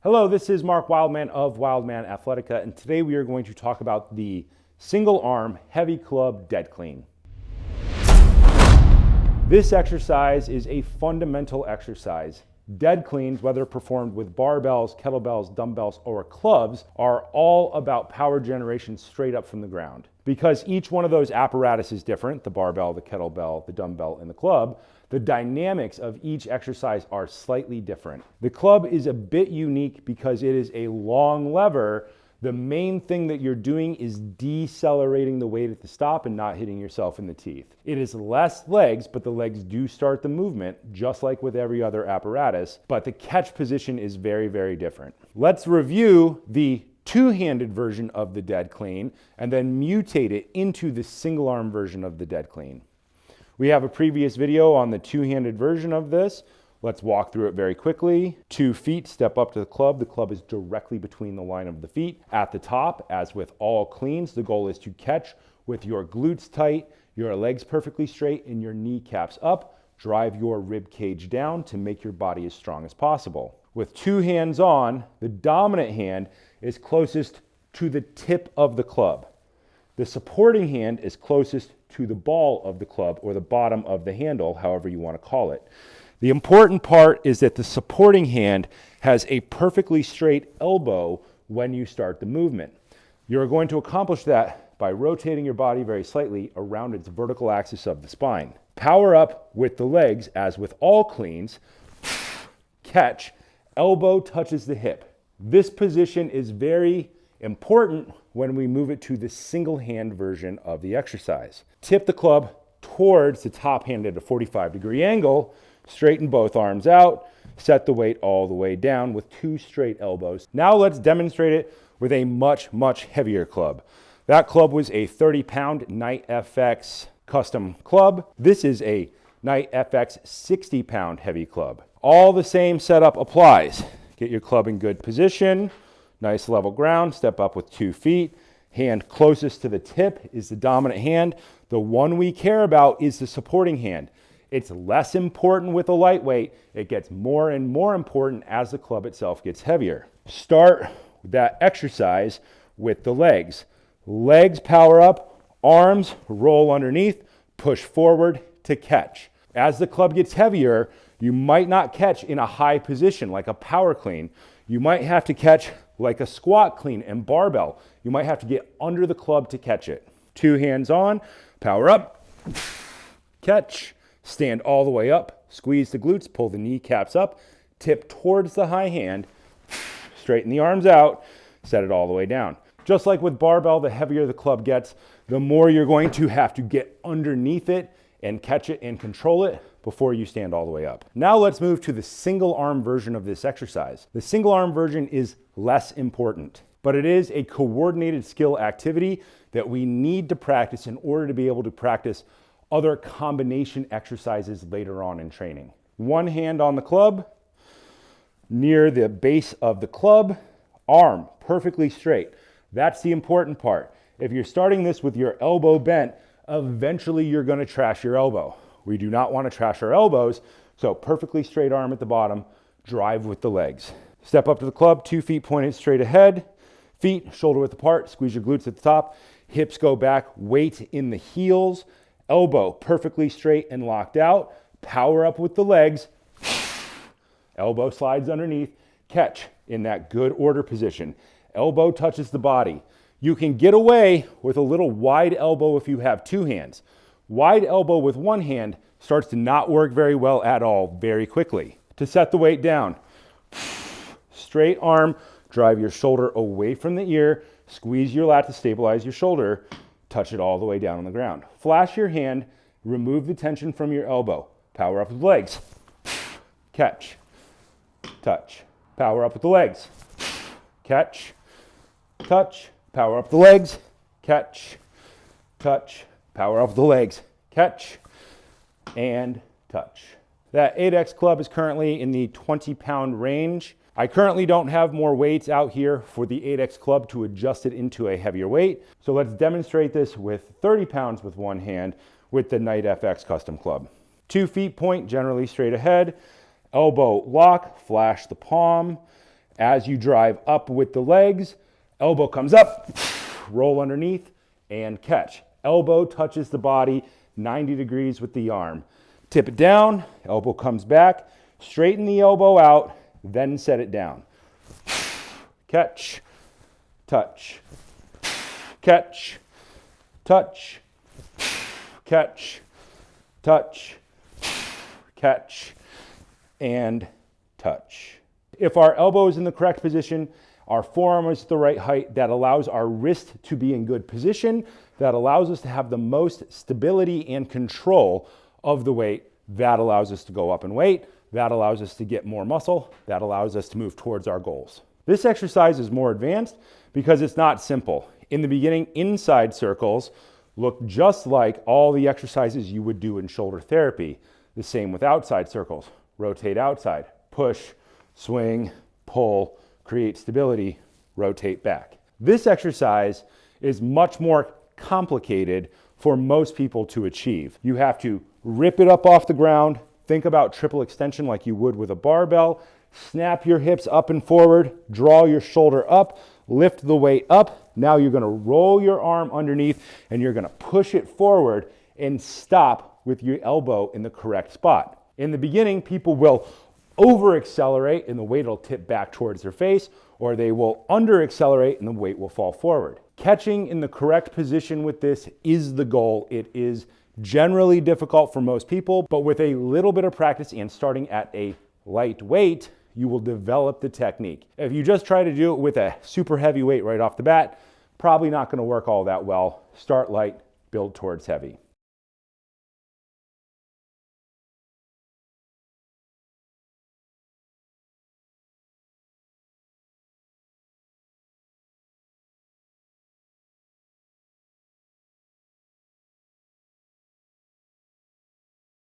Hello, this is Mark Wildman of Wildman Athletica, and today we are going to talk about the single arm heavy club dead clean. This exercise is a fundamental exercise. Dead cleans, whether performed with barbells, kettlebells, dumbbells, or clubs, are all about power generation straight up from the ground. Because each one of those apparatus is different, the barbell, the kettlebell, the dumbbell, and the club, the dynamics of each exercise are slightly different. The club is a bit unique because it is a long lever. The main thing that you're doing is decelerating the weight at the stop and not hitting yourself in the teeth. It is less legs, but the legs do start the movement, just like with every other apparatus, but the catch position is very, very different. Let's review the two-handed version of the dead clean and then mutate it into the single arm version of the dead clean. We have a previous video on the two-handed version of this. Let's walk through it very quickly. 2 feet, step up to the club. The club is directly between the line of the feet. At the top, as with all cleans, the goal is to catch with your glutes tight, your legs perfectly straight, and your kneecaps up. Drive your rib cage down to make your body as strong as possible. With 2 hands on, the dominant hand is closest to the tip of the club. The supporting hand is closest to the ball of the club or the bottom of the handle, however you want to call it. The important part is that the supporting hand has a perfectly straight elbow when you start the movement. You're going to accomplish that by rotating your body very slightly around its vertical axis of the spine. Power up with the legs, as with all cleans. Catch, elbow touches the hip. This position is very important when we move it to the single hand version of the exercise. Tip the club towards the top hand at a 45-degree angle, straighten both arms out, set the weight all the way down with 2 straight elbows. Now let's demonstrate it with a much, much heavier club. That club was a 30-pound Knight FX custom club. This is a Knight FX 60-pound heavy club. All the same setup applies. Get your club in good position. Nice level ground, step up with 2 feet. Hand closest to the tip is the dominant hand. The one we care about is the supporting hand. It's less important with a lightweight. It gets more and more important as the club itself gets heavier. Start that exercise with the legs. Legs power up, arms roll underneath, push forward to catch. As the club gets heavier, you might not catch in a high position like a power clean. You might have to catch like a squat clean and barbell. You might have to get under the club to catch it. 2 hands on, power up, catch, stand all the way up, squeeze the glutes, pull the kneecaps up, tip towards the high hand, straighten the arms out, set it all the way down. Just like with barbell, the heavier the club gets, the more you're going to have to get underneath it and catch it and control it before you stand all the way up. Now let's move to the single arm version of this exercise. The single arm version is less important, but it is a coordinated skill activity that we need to practice in order to be able to practice other combination exercises later on in training. 1 hand on the club, near the base of the club, arm perfectly straight. That's the important part. If you're starting this with your elbow bent, eventually you're going to trash your elbow. We do not want to trash our elbows, so perfectly straight arm at the bottom, drive with the legs. Step up to the club, 2 feet pointed straight ahead, feet shoulder width apart, squeeze your glutes at the top, hips go back, weight in the heels, elbow perfectly straight and locked out, power up with the legs, elbow slides underneath, catch in that good order position. Elbow touches the body. You can get away with a little wide elbow if you have 2 hands. Wide elbow with 1 hand starts to not work very well at all very quickly. To set the weight down, straight arm, drive your shoulder away from the ear, squeeze your lat to stabilize your shoulder, touch it all the way down on the ground. Flash your hand, remove the tension from your elbow. Power up with the legs. Catch, touch, power up with the legs. Catch, touch, power up the legs. Catch, touch, power up with the legs, catch, and touch. That 8X club is currently in the 20-pound range. I currently don't have more weights out here for the 8X club to adjust it into a heavier weight. So let's demonstrate this with 30 pounds with 1 hand with the Knight FX custom club. 2 feet point generally straight ahead, elbow lock, flash the palm, As you drive up with the legs, elbow comes up, roll underneath, and catch. Elbow touches the body 90 degrees with the arm. Tip it down, elbow comes back, straighten the elbow out, then set it down. Catch, touch, catch, touch, catch, touch, catch, and touch. If our elbow is in the correct position, our forearm is at the right height, that allows our wrist to be in good position, that allows us to have the most stability and control of the weight, that allows us to go up in weight, that allows us to get more muscle, that allows us to move towards our goals. This exercise is more advanced because it's not simple. In the beginning, inside circles look just like all the exercises you would do in shoulder therapy. The same with outside circles. Rotate outside, push, swing, pull, create stability, rotate back. This exercise is much more complicated for most people to achieve. You have to rip it up off the ground, think about triple extension like you would with a barbell, snap your hips up and forward, draw your shoulder up, lift the weight up. Now you're gonna roll your arm underneath and you're gonna push it forward and stop with your elbow in the correct spot. In the beginning, people will over accelerate and the weight will tip back towards their face, or they will under accelerate and the weight will fall forward. Catching in the correct position with this is the goal. It is generally difficult for most people, but with a little bit of practice and starting at a light weight, you will develop the technique. If you just try to do it with a super heavy weight right off the bat, probably not going to work all that well. Start light, build towards heavy.